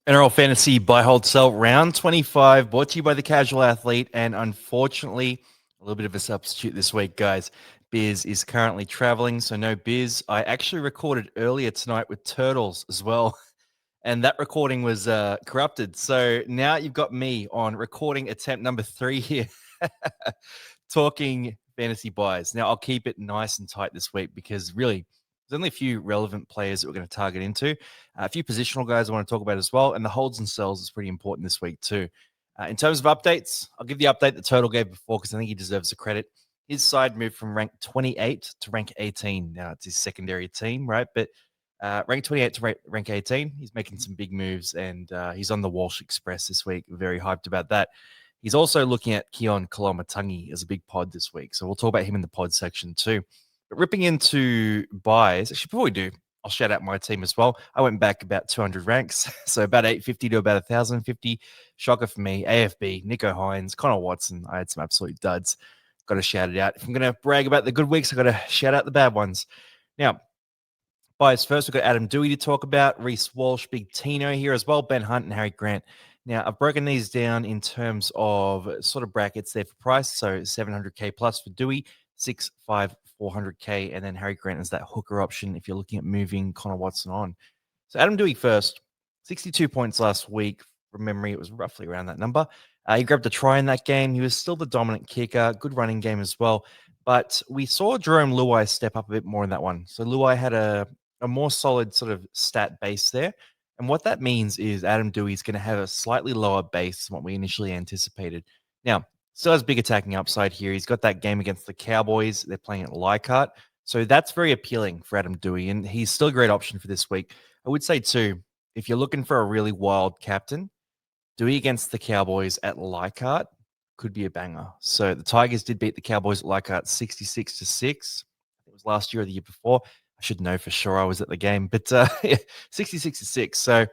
NRL Fantasy Buy Hold Sell Round 25, brought to you by the Casual Athlete. And unfortunately, a little bit of a substitute this week, guys. Biz is currently traveling, so no Biz. I actually recorded earlier tonight with Turtles as well, and that recording was corrupted. So now you've got me on recording attempt number 3 here, talking fantasy buys. Now, I'll keep it nice and tight this week because really, there's only a few relevant players that we're going to target into. A few positional guys I want to talk about as well. And the holds and sells is pretty important this week too. In terms of updates, I'll give the update that Total gave before because I think he deserves the credit. His side moved from rank 28 to rank 18. Now it's his secondary team, right? But rank 28 to rank 18, he's making some big moves and he's on the Walsh Express this week. Very hyped about that. He's also looking at Keon Kolomatangi as a big pod this week. So we'll talk about him in the pod section too. But ripping into buys, actually, before we do, I'll shout out my team as well. I went back about 200 ranks, so about 850 to about 1,050. Shocker for me. AFB, Nico Hines, Connor Watson. I had some absolute duds. Got to shout it out. If I'm going to brag about the good weeks, I got to shout out the bad ones. Now, buys first, we've got Adam Dewey to talk about, Reece Walsh, Big Tino here as well, Ben Hunt and Harry Grant. Now, I've broken these down in terms of sort of brackets there for price. So 700K plus for Dewey, 6, 5, 400K, and then Harry Grant is that hooker option if you're looking at moving Connor Watson on. So Adam Dewey first, 62 points last week. From memory, it was roughly around that number. He grabbed a try in that game. He was still the dominant kicker, good running game as well. But we saw Jerome Luai step up a bit more in that one. So Luai had a more solid sort of stat base there. And what that means is Adam Dewey is going to have a slightly lower base than what we initially anticipated. Now, still has big attacking upside here. He's got that game against the Cowboys. They're playing at Leichhardt. So that's very appealing for Adam Dewey. And he's still a great option for this week. I would say, too, if you're looking for a really wild captain, Dewey against the Cowboys at Leichhardt could be a banger. So the Tigers did beat the Cowboys at Leichhardt 66-6. It was last year or the year before. I should know for sure I was at the game, but 66-6. So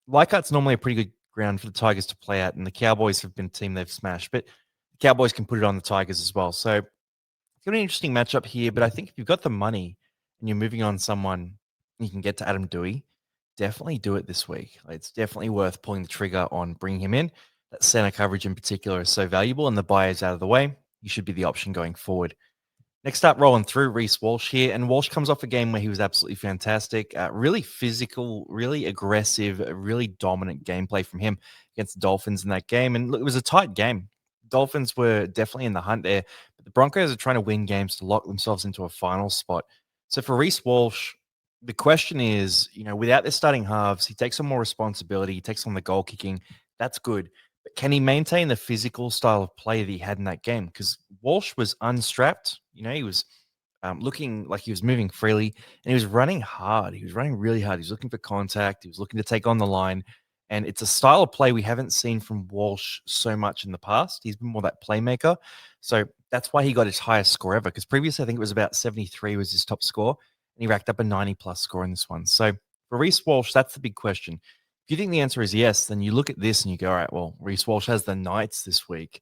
Leichhardt's normally a pretty good ground for the Tigers to play at, and the Cowboys have been a team they've smashed, but the Cowboys can put it on the Tigers as well. So it's got an interesting matchup here, but I think if you've got the money and you're moving on someone, you can get to Adam Dewey, definitely do it this week. It's definitely worth pulling the trigger on bringing him in. That center coverage in particular is so valuable, and the buy is out of the way. You should be the option going forward. Next up, rolling through, Reece Walsh here. And Walsh comes off a game where he was absolutely fantastic. Really physical, really aggressive, really dominant gameplay from him against the Dolphins in that game. And look, it was a tight game. Dolphins were definitely in the hunt there. But the Broncos are trying to win games to lock themselves into a final spot. So for Reece Walsh, the question is, without their starting halves, he takes on more responsibility. He takes on the goal kicking. That's good. But can he maintain the physical style of play that he had in that game? Because Walsh was unstrapped. He was looking like he was moving freely, and he was running hard. He was running really hard. He was looking for contact. He was looking to take on the line. And it's a style of play we haven't seen from Walsh so much in the past. He's been more that playmaker. So that's why he got his highest score ever. Because previously, I think it was about 73 was his top score. And he racked up a 90-plus score in this one. So for Reece Walsh, that's the big question. If you think the answer is yes, then you look at this and you go, all right, well, Reece Walsh has the Knights this week.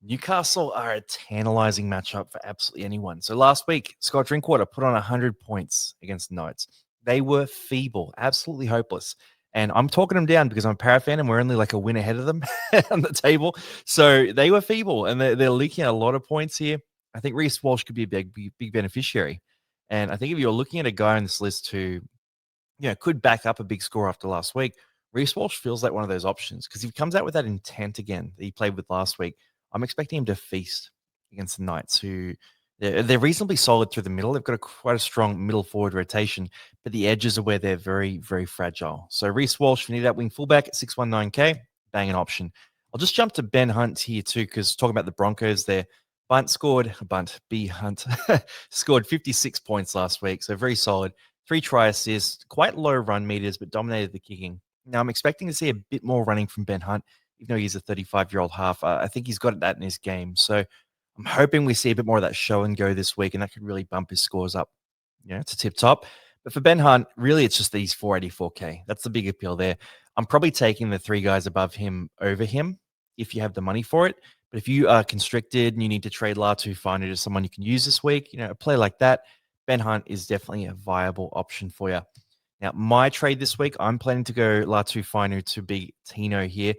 Newcastle are a tantalizing matchup for absolutely anyone. So last week, Scott Drinkwater put on 100 points against the Knights. They were feeble, absolutely hopeless. And I'm talking them down because I'm a Para fan and we're only like a win ahead of them on the table. So they were feeble and they're leaking out a lot of points here. I think Reece Walsh could be a big beneficiary. And I think if you're looking at a guy on this list who could back up a big score after last week, Reece Walsh feels like one of those options because if he comes out with that intent again that he played with last week, I'm expecting him to feast against the Knights, who they're reasonably solid through the middle. They've got quite a strong middle forward rotation, but the edges are where they're very, very fragile. So Reece Walsh, if you need that wing fullback at 619K, bang an option. I'll just jump to Ben Hunt here too, because talking about the Broncos there, B Hunt scored 56 points last week, so very solid. 3 try assists, quite low run meters, but dominated the kicking. Now I'm expecting to see a bit more running from Ben Hunt, even though he's a 35-year-old half. I think he's got that in his game. So I'm hoping we see a bit more of that show and go this week, and that could really bump his scores up, to tip top. But for Ben Hunt, really, it's just these 484K. That's the big appeal there. I'm probably taking the 3 guys above him over him if you have the money for it. But if you are constricted and you need to trade Latu Finder to someone you can use this week, a play like that, Ben Hunt is definitely a viable option for you. Now, my trade this week, I'm planning to go Latu Finu to Big Tino here,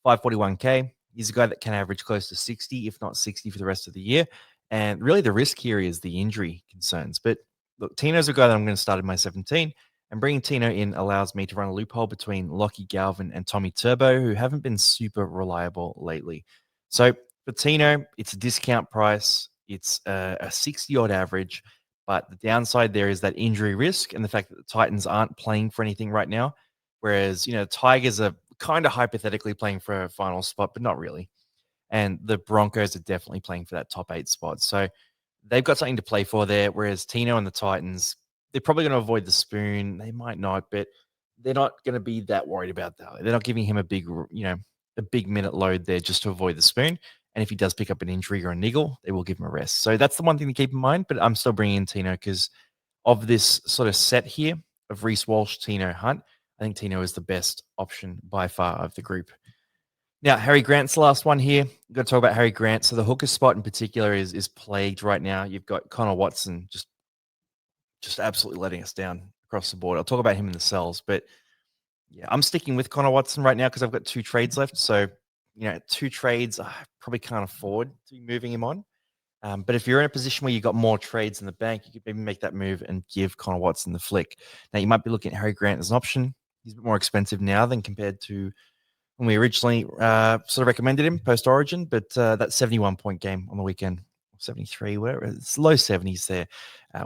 541K. He's a guy that can average close to 60, if not 60 for the rest of the year. And really the risk here is the injury concerns. But look, Tino's a guy that I'm going to start in my 17. And bringing Tino in allows me to run a loophole between Lockie Galvin and Tommy Turbo, who haven't been super reliable lately. So for Tino, it's a discount price. It's a 60-odd average. But the downside there is that injury risk and the fact that the Titans aren't playing for anything right now. Whereas, Tigers are kind of hypothetically playing for a final spot, but not really. And the Broncos are definitely playing for that top 8 spot. So they've got something to play for there. Whereas Tino and the Titans, they're probably going to avoid the spoon. They might not, but they're not going to be that worried about that. They're not giving him a big minute load there just to avoid the spoon. And if he does pick up an injury or a niggle, they will give him a rest. So that's the one thing to keep in mind. But I'm still bringing in Tino because of this sort of set here of Reece Walsh, Tino, Hunt. I think Tino is the best option by far of the group. Now, Harry Grant's the last one here. We've got to talk about Harry Grant. So the hooker spot in particular is plagued right now. You've got Connor Watson just absolutely letting us down across the board. I'll talk about him in the cells, but yeah, I'm sticking with Connor Watson right now because I've got 2 trades left. So, 2 trades, I probably can't afford to be moving him on. But if you're in a position where you've got more trades in the bank, you could maybe make that move and give Connor Watson the flick. Now, you might be looking at Harry Grant as an option. He's a bit more expensive now than compared to when we originally sort of recommended him post Origin, but that 71-point game on the weekend, 73, whatever, it's low 70s there,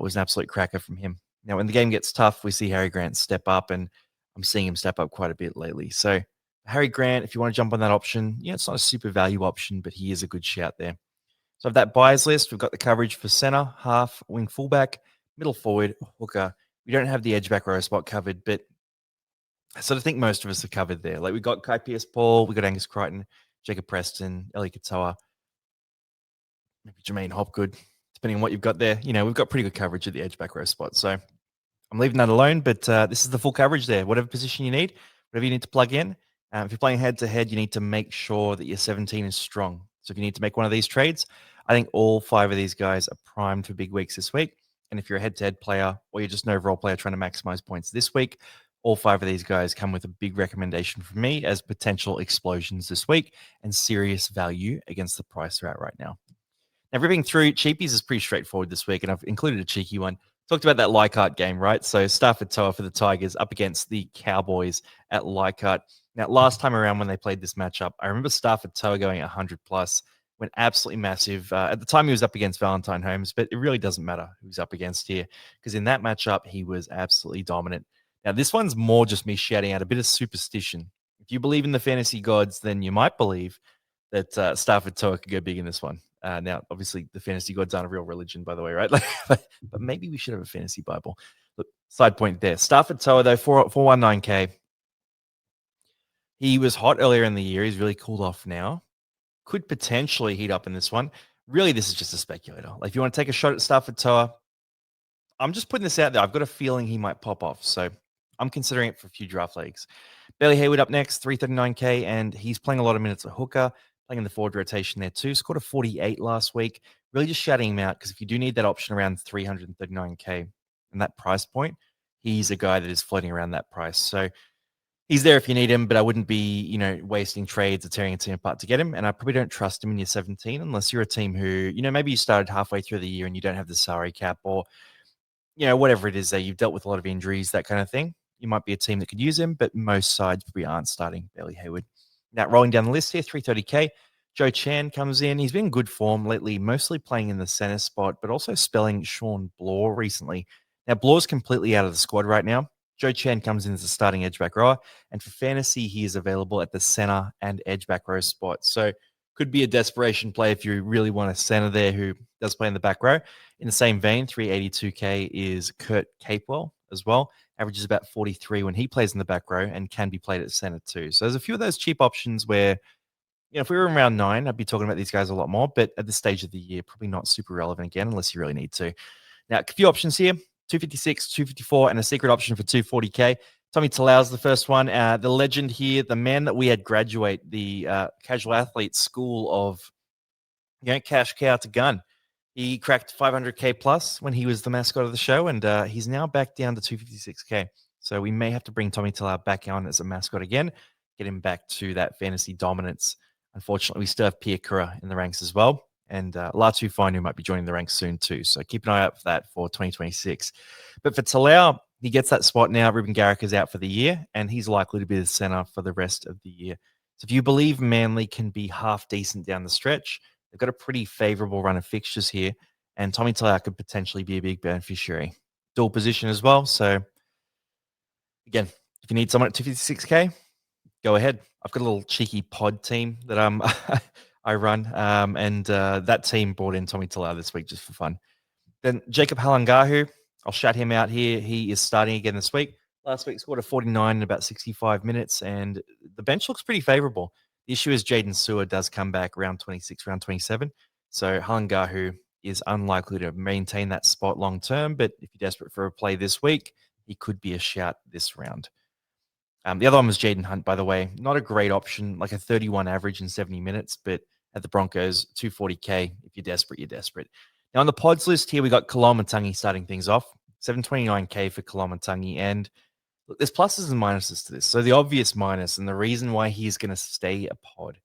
was an absolute cracker from him. Now, when the game gets tough, we see Harry Grant step up, and I'm seeing him step up quite a bit lately. So, Harry Grant, if you want to jump on that option, it's not a super value option, but he is a good shout there. So, of that buyers list, we've got the coverage for center, half, wing fullback, middle forward, hooker. We don't have the edge back row spot covered, but I sort of think most of us are covered there. Like, we got Kai Pierce-Paul, we got Angus Crichton, Jacob Preston, Ellie Katoa, maybe Jermaine Hopgood, depending on what you've got there. We've got pretty good coverage at the edge back row spot. So I'm leaving that alone, but this is the full coverage there. Whatever position you need, whatever you need to plug in. If you're playing head-to-head, you need to make sure that your 17 is strong. So if you need to make one of these trades, I think all 5 of these guys are primed for big weeks this week. And if you're a head-to-head player or you're just an overall player trying to maximize points this week, all 5 of these guys come with a big recommendation from me as potential explosions this week and serious value against the price they're at right now. Now, ripping through Cheapies is pretty straightforward this week, and I've included a cheeky one. Talked about that Leichhardt game, right? So Stafford Toa for the Tigers up against the Cowboys at Leichhardt. Now, last time around when they played this matchup, I remember Stafford Toa going 100 plus, went absolutely massive. At the time, he was up against Valentine Holmes, but it really doesn't matter who's up against here because in that matchup, he was absolutely dominant. Now, this one's more just me shouting out a bit of superstition. If you believe in the fantasy gods, then you might believe that Stafford Toa could go big in this one. Now, obviously, the fantasy gods aren't a real religion, by the way, right? But maybe we should have a fantasy Bible. Look, side point there. Stafford Toa, though, 419K. He was hot earlier in the year. He's really cooled off now. Could potentially heat up in this one. Really, this is just a speculator. Like, if you want to take a shot at Stafford Toa, I'm just putting this out there. I've got a feeling he might pop off. So I'm considering it for a few draft leagues. Bailey Hayward up next, 339K, and he's playing a lot of minutes at hooker, playing in the forward rotation there too. Scored a 48 last week. Really just shouting him out because if you do need that option around 339K and that price point, he's a guy that is floating around that price. So he's there if you need him, but I wouldn't be, wasting trades or tearing a team apart to get him. And I probably don't trust him in your 17 unless you're a team who, maybe you started halfway through the year and you don't have the salary cap or, whatever it is that you've dealt with a lot of injuries, that kind of thing. You might be a team that could use him, but most sides probably aren't starting Bailey Hayward. Now, rolling down the list here, 330K. Joe Chan comes in. He's been in good form lately, mostly playing in the center spot, but also spelling Sean Bloor recently. Now, Bloor's completely out of the squad right now. Joe Chan comes in as a starting edge back rower, and for fantasy, he is available at the center and edge back row spot. So could be a desperation play if you really want a center there who does play in the back row. In the same vein, 382K is Kurt Capewell as well. Averages about 43 when he plays in the back row and can be played at center too. So there's a few of those cheap options where, if we were in round 9, I'd be talking about these guys a lot more. But at this stage of the year, probably not super relevant again unless you really need to. Now, a few options here, 256, 254, and a secret option for 240K. Tommy Talau's the first one. The legend here, the man that we had graduate the casual athlete school of cash cow to gun. He cracked 500K plus when he was the mascot of the show, and he's now back down to 256K. So we may have to bring Tommy Talau back on as a mascot again, get him back to that fantasy dominance. Unfortunately, we still have Pia Kura in the ranks as well. And Latu Fine, might be joining the ranks soon too. So keep an eye out for that for 2026. But for Talau, he gets that spot now. Ruben Garrick is out for the year, and he's likely to be the center for the rest of the year. So if you believe Manly can be half decent down the stretch, they've got a pretty favorable run of fixtures here, and Tommy Talau could potentially be a big beneficiary. Dual position as well. So again, if you need someone at 256K, go ahead. I've got a little cheeky pod team that I run, and that team brought in Tommy Talau this week just for fun. Then Jacob Halangahu, I'll shout him out here. He is starting again this week. Last week scored a 49 in about 65 minutes, and the bench looks pretty favorable. The issue is Jaden Sewer does come back round 26, round 27. So Halangahu is unlikely to maintain that spot long term, but if you're desperate for a play this week, he could be a shout this round. The other one was Jaden Hunt, by the way. Not a great option, like a 31 average in 70 minutes, but at the Broncos, 240K. If you're desperate, you're desperate. Now, on the pods list here, we got Koloamatangi starting things off. 729K for Koloamatangi. And look, there's pluses and minuses to this. So the obvious minus, and the reason why he's going to stay a pod,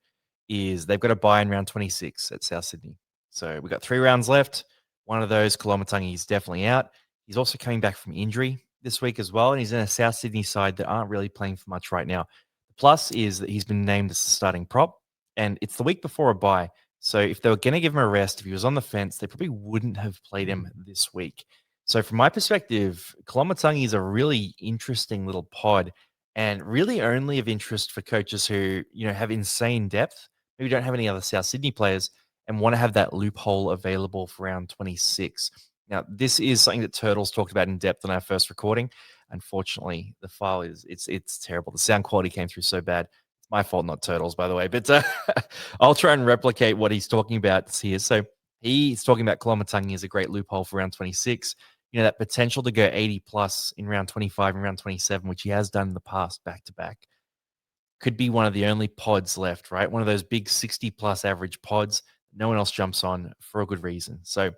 is they've got a buy in round 26 at South Sydney. So we've got 3 rounds left. One of those, Koloamatangi, is definitely out. He's also coming back from injury this week as well, and he's in a South Sydney side that aren't really playing for much right now. The plus is that he's been named as the starting prop, and it's the week before a bye. So if they were going to give him a rest, if he was on the fence, they probably wouldn't have played him this week. So from my perspective, Koloamatangi is a really interesting little pod, and really only of interest for coaches who have insane depth, maybe don't have any other South Sydney players, and want to have that loophole available for round 26. Now, this is something that Turtles talked about in depth on our first recording. Unfortunately, the file it's terrible. The sound quality came through so bad. It's my fault, not Turtles, by the way. But I'll try and replicate what he's talking about here. So he's talking about Koloamatangi as a great loophole for round 26. That potential to go 80 plus in round 25 and round 27, which he has done in the past back to back, could be one of the only pods left, right? One of those big 60 plus average pods. No one else jumps on for a good reason. So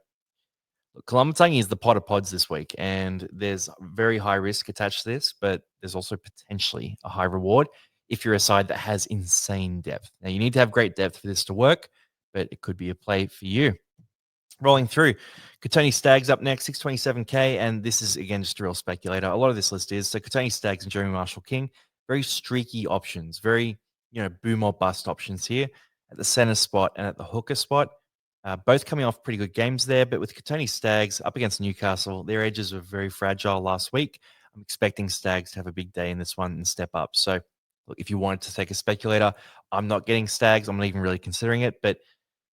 Koloamatangi is the pot of pods this week, and there's very high risk attached to this, but there's also potentially a high reward if you're a side that has insane depth. Now, you need to have great depth for this to work, but it could be a play for you. Rolling through, Kotoni Staggs up next, 627K, and this is, again, just a real speculator. A lot of this list is, so Kotoni Staggs and Jeremy Marshall-King, very streaky options, very, boom or bust options here at the center spot and at the hooker spot. Both coming off pretty good games there, but with Kotoni Staggs up against Newcastle, their edges were very fragile last week. I'm expecting Staggs to have a big day in this one and step up. So, look, if you wanted to take a speculator, I'm not getting Staggs. I'm not even really considering it, but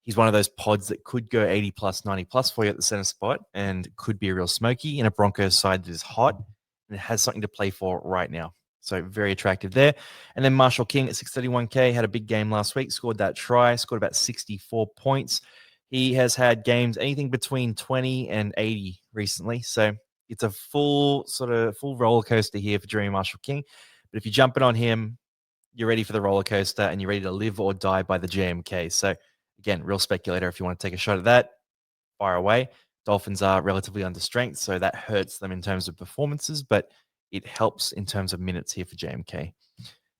he's one of those pods that could go 80 plus, 90 plus for you at the center spot and could be a real smoky in a Broncos side that is hot and has something to play for right now. So very attractive there. And then Marshall King at 631K had a big game last week, scored that try, scored about 64 points. He has had games anything between 20 and 80 recently. So it's a full roller coaster here for Jeremy Marshall King. But if you're jumping on him, you're ready for the roller coaster and you're ready to live or die by the JMK. So again, real speculator. If you want to take a shot at that, fire away. Dolphins are relatively under strength, so that hurts them in terms of performances, but it helps in terms of minutes here for JMK.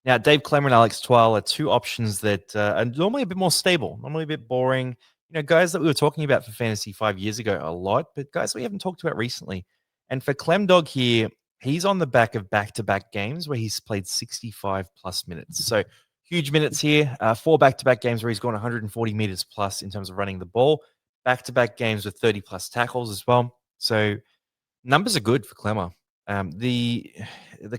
Now, Dave Clemmer and Alex Twal are two options that are normally a bit more stable, normally a bit boring. Guys that we were talking about for fantasy 5 years ago a lot, but guys we haven't talked about recently. And for Clem Dog here, he's on the back of back-to-back games where he's played 65 plus minutes. So huge minutes here. 4 back-to-back games where he's gone 140 meters plus in terms of running the ball. Back-to-back games with 30 plus tackles as well. So numbers are good for Clemmer. The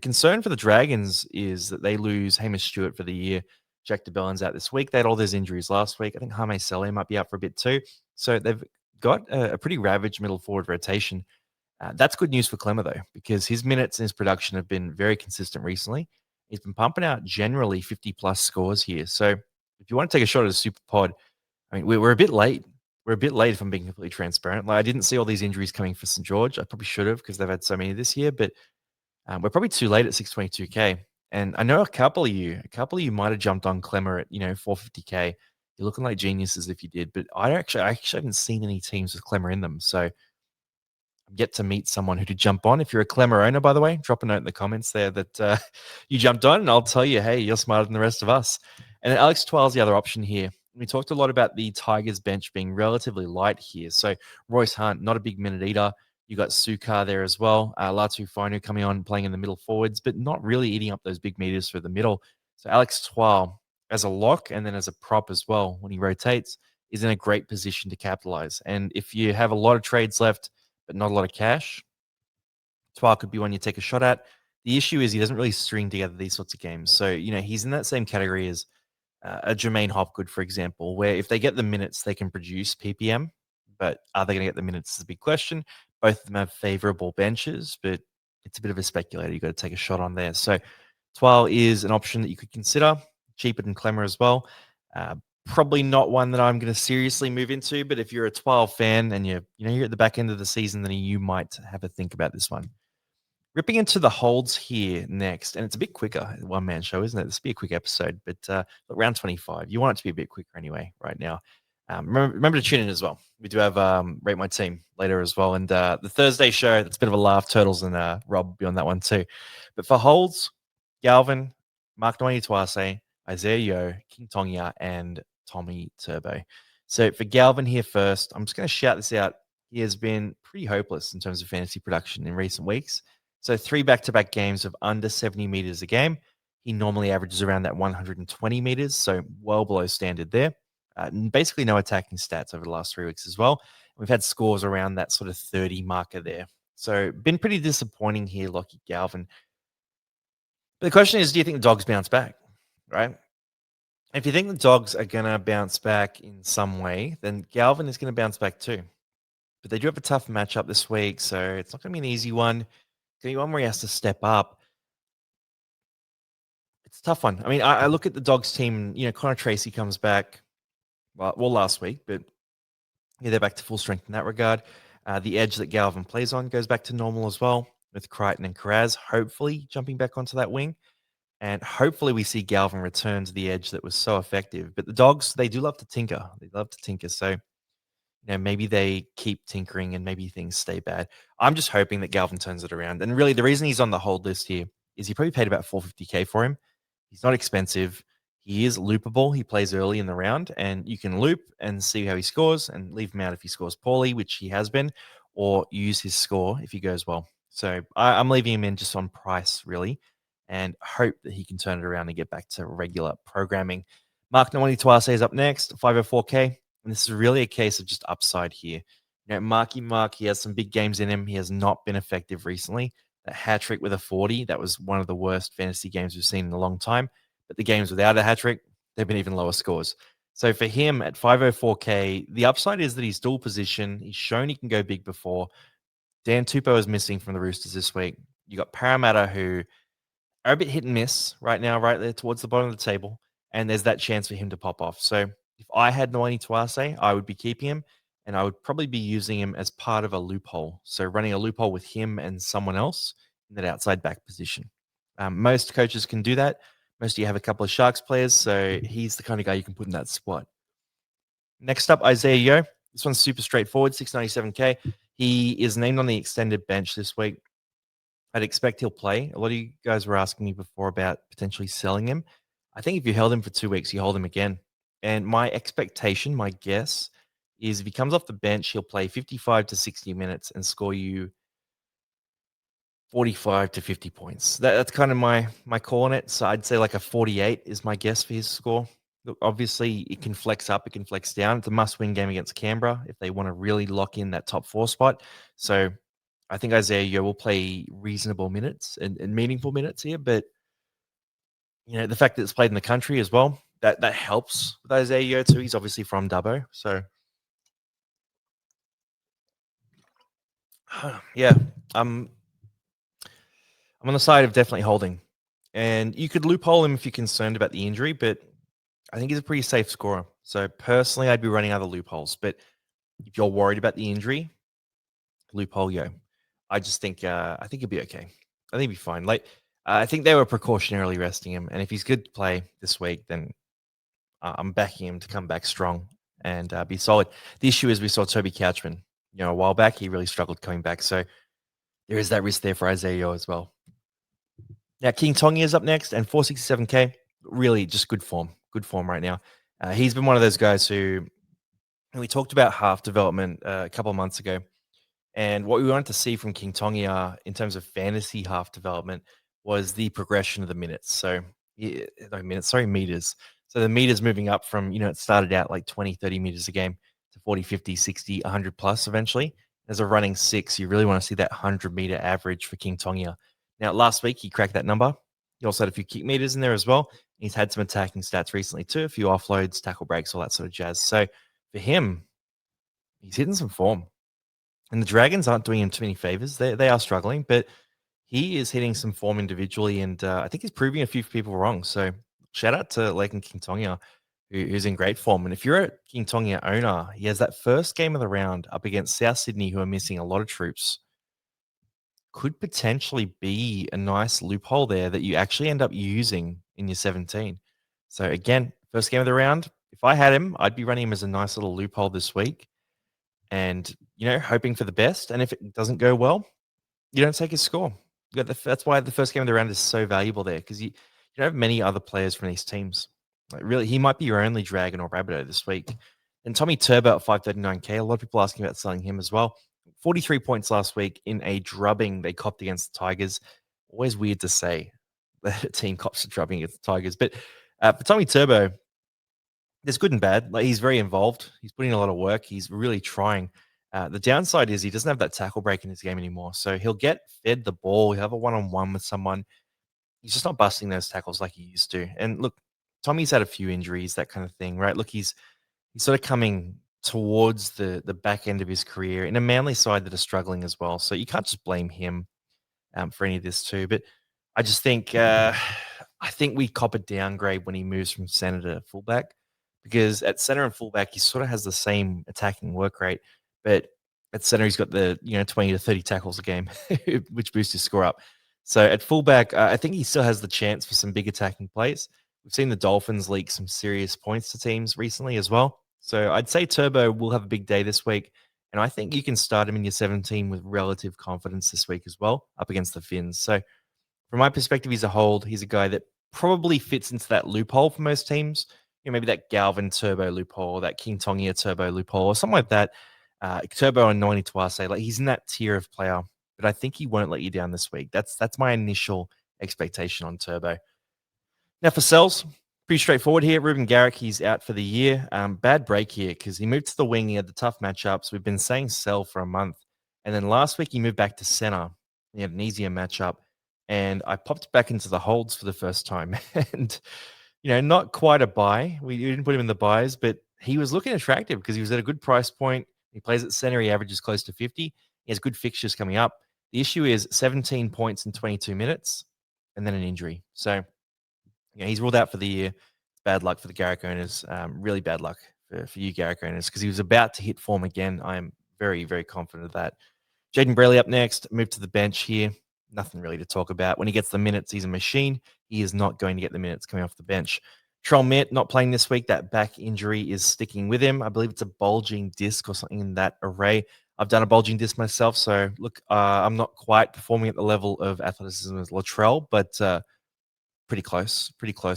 concern for the Dragons is that they lose Hamish Stewart for the year. Jack DeBellin's out this week. They had all those injuries last week. I think Jaime Sele might be out for a bit too. So they've got a pretty ravaged middle forward rotation. That's good news for Clemmer, though, because his minutes and his production have been very consistent recently. He's been pumping out generally 50-plus scores here. So if you want to take a shot at a super pod, I mean, we're a bit late. We're a bit late if I'm being completely transparent. Like, I didn't see all these injuries coming for St. George. I probably should have because they've had so many this year, but we're probably too late at 622K. And I know a couple of you might have jumped on Clemmer at 450K. You're looking like geniuses if you did, but I actually haven't seen any teams with Clemmer in them. So yet to meet someone who to jump on. If you're a Clemmer owner, by the way, drop a note in the comments there that you jumped on, and I'll tell you, hey, you're smarter than the rest of us. And then Alex Twal is the other option here. We talked a lot about the Tigers bench being relatively light here. So Royce Hunt, not a big minute eater. You got Sukar there as well. Latu Finu coming on, playing in the middle forwards, but not really eating up those big meters for the middle. So Alex Twal as a lock and then as a prop as well when he rotates is in a great position to capitalize. And if you have a lot of trades left, but not a lot of cash, Twal could be one you take a shot at. The issue is he doesn't really string together these sorts of games. So, he's in that same category as a Jermaine Hopgood, for example, where if they get the minutes, they can produce PPM. But are they going to get the minutes is a big question. Both of them have favorable benches, but it's a bit of a speculator. You've got to take a shot on there. So Twal is an option that you could consider, cheaper than Clemmer as well. Probably not one that I'm going to seriously move into, but if you're a 12 fan and you're at the back end of the season, then you might have a think about this one. Ripping into the holds here next, and it's a bit quicker, one-man show, isn't it? This will be a quick episode, but round 25. You want it to be a bit quicker anyway right now. Remember to tune in as well. We do have Rate My Team later as well, and the Thursday show, that's a bit of a laugh. Turtles and Rob will be on that one too. But for holds, Galvin, Mark Noini Isaiah Yeo, King Tongia, and Tommy Turbo. So for Galvin here first, I'm just going to shout this out. He has been pretty hopeless in terms of fantasy production in recent weeks. So 3 back-to-back games of under 70 meters a game. He normally averages around that 120 meters, so well below standard there. Basically no attacking stats over the last 3 weeks as well. We've had scores around that sort of 30 marker there. So been pretty disappointing here, Lockie Galvin. But the question is, do you think the Dogs bounce back, right? If you think the Dogs are going to bounce back in some way, then Galvin is going to bounce back too. But they do have a tough matchup this week, so it's not going to be an easy one. It's going to be one where he has to step up. It's a tough one. I mean, I look at the Dogs team, Connor Tracy comes back, well last week, but they're back to full strength in that regard. The edge that Galvin plays on goes back to normal as well, with Crichton and Karaz hopefully jumping back onto that wing. And hopefully we see Galvin return to the edge that was so effective. But the Dogs, they do love to tinker. They love to tinker. So, maybe they keep tinkering and maybe things stay bad. I'm just hoping that Galvin turns it around. And really, the reason he's on the hold list here is he probably paid about $450K for him. He's not expensive. He is loopable. He plays early in the round, and you can loop and see how he scores and leave him out if he scores poorly, which he has been, or use his score if he goes well. So I'm leaving him in just on price, really, and hope that he can turn it around and get back to regular programming. Mark Nawani Tuase is up next, 504K. And this is really a case of just upside here. Marky Mark, he has some big games in him. He has not been effective recently. That hat trick with a 40, that was one of the worst fantasy games we've seen in a long time. But the games without a hat trick, they've been even lower scores. So for him at 504K, the upside is that he's dual position. He's shown he can go big before. Dan Tupou is missing from the Roosters this week. You got Parramatta, who are a bit hit and miss right now, right there towards the bottom of the table. And there's that chance for him to pop off. So if I had Noani Tuase, I would be keeping him, and I would probably be using him as part of a loophole. So running a loophole with him and someone else in that outside back position. Most coaches can do that. Most of you have a couple of Sharks players, so he's the kind of guy you can put in that spot. Next up, Isaiah Yeo. This one's super straightforward, 697K. He is named on the extended bench this week. I'd expect he'll play. A lot of you guys were asking me before about potentially selling him. I think if you held him for 2 weeks, you hold him again. And my expectation, my guess, is if he comes off the bench, he'll play 55 to 60 minutes and score you 45 to 50 points. That's kind of my call on it. So I'd say like a 48 is my guess for his score. Look, obviously, it can flex up, it can flex down. It's a must-win game against Canberra if they want to really lock in that top 4 spot. So I think Isaiah Yeo will play reasonable minutes and meaningful minutes here. But, the fact that it's played in the country as well, that helps with Isaiah Yeo too. He's obviously from Dubbo. So, yeah, I'm on the side of definitely holding. And you could loophole him if you're concerned about the injury, but I think he's a pretty safe scorer. So personally, I'd be running other loopholes. But if you're worried about the injury, loophole Yo. I just think I think he'll be okay. I think he'll be fine. I think they were precautionarily resting him, and if he's good to play this week, then I'm backing him to come back strong and be solid. The issue is we saw Toby Couchman a while back. He really struggled coming back. So there is that risk there for Isaiah Yeo as well. Now, King Tongi is up next and 467K. Really just good form right now. He's been one of those guys who we talked about half development a couple of months ago. And what we wanted to see from King Tongia in terms of fantasy half development was the progression of the minutes. So, no minutes, sorry, meters. So the meters moving up from, it started out like 20, 30 meters a game to 40, 50, 60, 100 plus eventually. As a running six, you really want to see that 100-meter average for King Tongia. Now, last week, he cracked that number. He also had a few kick meters in there as well. He's had some attacking stats recently too, a few offloads, tackle breaks, all that sort of jazz. So for him, he's hitting some form. And the Dragons aren't doing him too many favors. They are struggling, but he is hitting some form individually, and I think he's proving a few people wrong. So shout out to Lake and King Tongia, who's in great form. And if you're a King Tongia owner, he has that first game of the round up against South Sydney, who are missing a lot of troops. Could potentially be a nice loophole there that you actually end up using in your 17. So again, first game of the round. If I had him, I'd be running him as a nice little loophole this week and, hoping for the best. And if it doesn't go well, you don't take his score. That's why the first game of the round is so valuable there because you don't have many other players from these teams. Like really, he might be your only Dragon or Rabbitoh this week. And Tommy Turbo at 539K, a lot of people asking about selling him as well. 43 points last week in a drubbing they copped against the Tigers. Always weird to say that a team cops a drubbing against the Tigers. But for Tommy Turbo, there's good and bad. Like he's very involved. He's putting in a lot of work. He's really trying. The downside is he doesn't have that tackle break in his game anymore. So he'll get fed the ball. He'll have a one-on-one with someone. He's just not busting those tackles like he used to. And look, Tommy's had a few injuries, that kind of thing, right? Look, he's sort of coming towards the back end of his career in a Manly side that are struggling as well. So you can't just blame him for any of this too. But I just think I think we cop a downgrade when he moves from center to fullback because at center and fullback he sort of has the same attacking work rate, but at center he's got the 20 to 30 tackles a game, which boosts his score up. So at fullback, I think he still has the chance for some big attacking plays. We've seen the Dolphins leak some serious points to teams recently as well. So I'd say Turbo will have a big day this week. And I think you can start him in your 17 with relative confidence this week as well, up against the Finns. So from my perspective, he's a hold. He's a guy that probably fits into that loophole for most teams. Maybe that Galvin Turbo loophole, or that King Tongia Turbo loophole, or something like that. Turbo and Noni Tuase, like he's in that tier of player, but I think he won't let you down this week. That's my initial expectation on Turbo. Now for sells, pretty straightforward here. Ruben Garrick, he's out for the year. Bad break here because he moved to the wing. He had the tough matchups. We've been saying sell for a month. And then last week he moved back to center. He had an easier matchup. And I popped back into the holds for the first time. And, not quite a buy. We didn't put him in the buys, but he was looking attractive because he was at a good price point. He plays at center. He averages close to 50. He has good fixtures coming up. The issue is 17 points in 22 minutes and then an injury. So, he's ruled out for the year. Bad luck for the Garrick owners. Really bad luck for you Garrick owners because he was about to hit form again. I am very, very confident of that. Jaden Braley up next. Move to the bench here. Nothing really to talk about. When he gets the minutes, he's a machine. He is not going to get the minutes coming off the bench. Trell Mitt not playing this week. That back injury is sticking with him. I believe it's a bulging disc or something in that array. I've done a bulging disc myself. So, look, I'm not quite performing at the level of athleticism as Latrell, but pretty close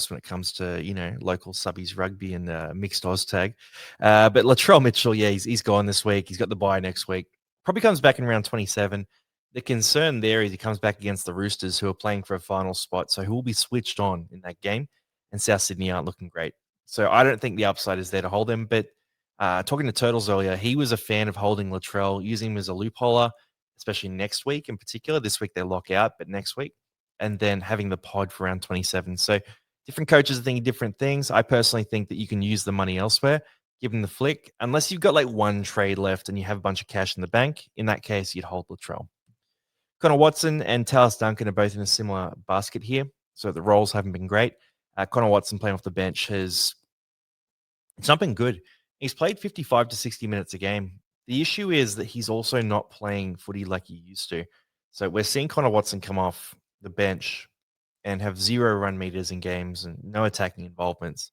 when it comes to local subbies rugby and mixed Oz tag. But Latrell Mitchell, yeah, he's gone this week. He's got the bye next week. Probably comes back in round 27. The concern there is he comes back against the Roosters, who are playing for a final spot, so he will be switched on in that game. And South Sydney aren't looking great, so I don't think the upside is there to hold him. But talking to Turtles earlier, he was a fan of holding Latrell, using him as a loopholer, especially next week in particular. This week they lock out, but next week. And then having the pod for round 27. So different coaches are thinking different things. I personally think that you can use the money elsewhere, give him the flick, unless you've got like one trade left and you have a bunch of cash in the bank. In that case, you'd hold Latrell. Connor Watson and Talis Duncan are both in a similar basket here. So the roles haven't been great. Connor Watson playing off the bench it's not been good. He's played 55 to 60 minutes a game. The issue is that he's also not playing footy like he used to. So we're seeing Connor Watson come off the bench and have 0 run meters in games and no attacking involvements.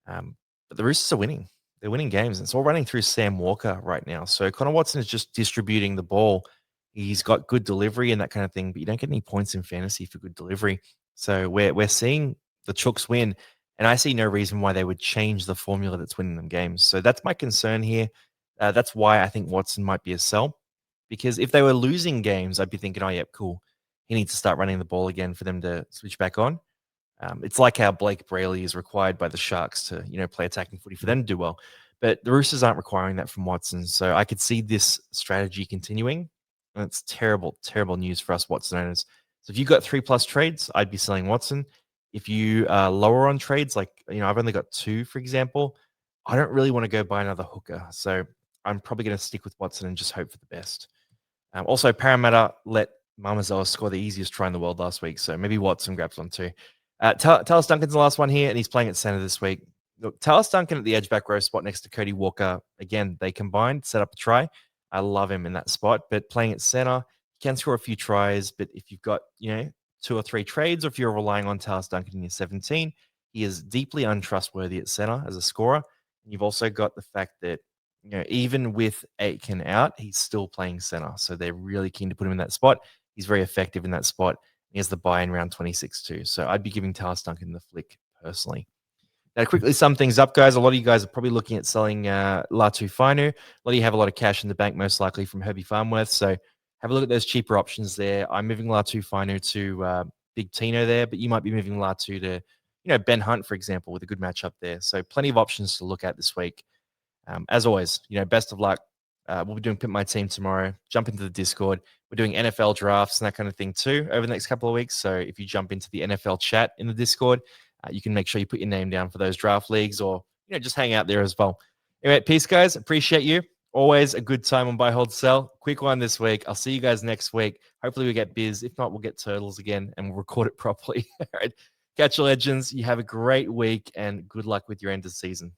But the Roosters are winning. they're winning games. It's all running through Sam Walker right now. So Connor Watson is just distributing the ball. He's got good delivery and that kind of thing, but you don't get any points in fantasy for good delivery. So we're seeing the Chooks win, and I see no reason why they would change the formula that's winning them games. So that's my concern here. That's why I think Watson might be a sell, because if they were losing games, I'd be thinking, oh, yeah, cool. He needs to start running the ball again for them to switch back on. It's like how Blake Brayley is required by the Sharks to, play attacking footy for them to do well. But the Roosters aren't requiring that from Watson. So I could see this strategy continuing. And it's terrible, terrible news for us Watson owners. So if you've got 3+ trades, I'd be selling Watson. If you are lower on trades, like, I've only got 2, for example, I don't really want to go buy another hooker. So I'm probably going to stick with Watson and just hope for the best. Also, Parramatta let Mamazoa score the easiest try in the world last week. So maybe Watson grabs one too. Talis Duncan's the last one here, and he's playing at center this week. Look, Talis Duncan at the edge back row spot next to Cody Walker. Again, they combined, set up a try. I love him in that spot, but playing at center, he can score a few tries. But if you've got, 2 or 3 trades, or if you're relying on Talis Duncan in your 17, he is deeply untrustworthy at center as a scorer. And you've also got the fact that, even with Aitken out, he's still playing center. So they're really keen to put him in that spot. He's very effective in that spot. He has the buy in round 26 too. So I'd be giving Talis Duncan the flick personally. Now, to quickly sum things up, guys, a lot of you guys are probably looking at selling Latu Fainu. A lot of you have a lot of cash in the bank, most likely from Herbie Farmworth. So have a look at those cheaper options there. I'm moving Latu Fainu to Big Tino there, but you might be moving Latu to, Ben Hunt, for example, with a good matchup there. So plenty of options to look at this week. As always, best of luck. We'll be doing Pimp My Team tomorrow. Jump into the Discord. We're doing NFL drafts and that kind of thing too over the next couple of weeks. So if you jump into the NFL chat in the Discord, you can make sure you put your name down for those draft leagues, or just hang out there as well. Anyway, peace, guys. Appreciate you. Always a good time on Buy, Hold, Sell. Quick one this week. I'll see you guys next week. Hopefully we get Biz. If not, we'll get Turtles again and we'll record it properly. All right. Catch your legends. You have a great week and good luck with your end of season.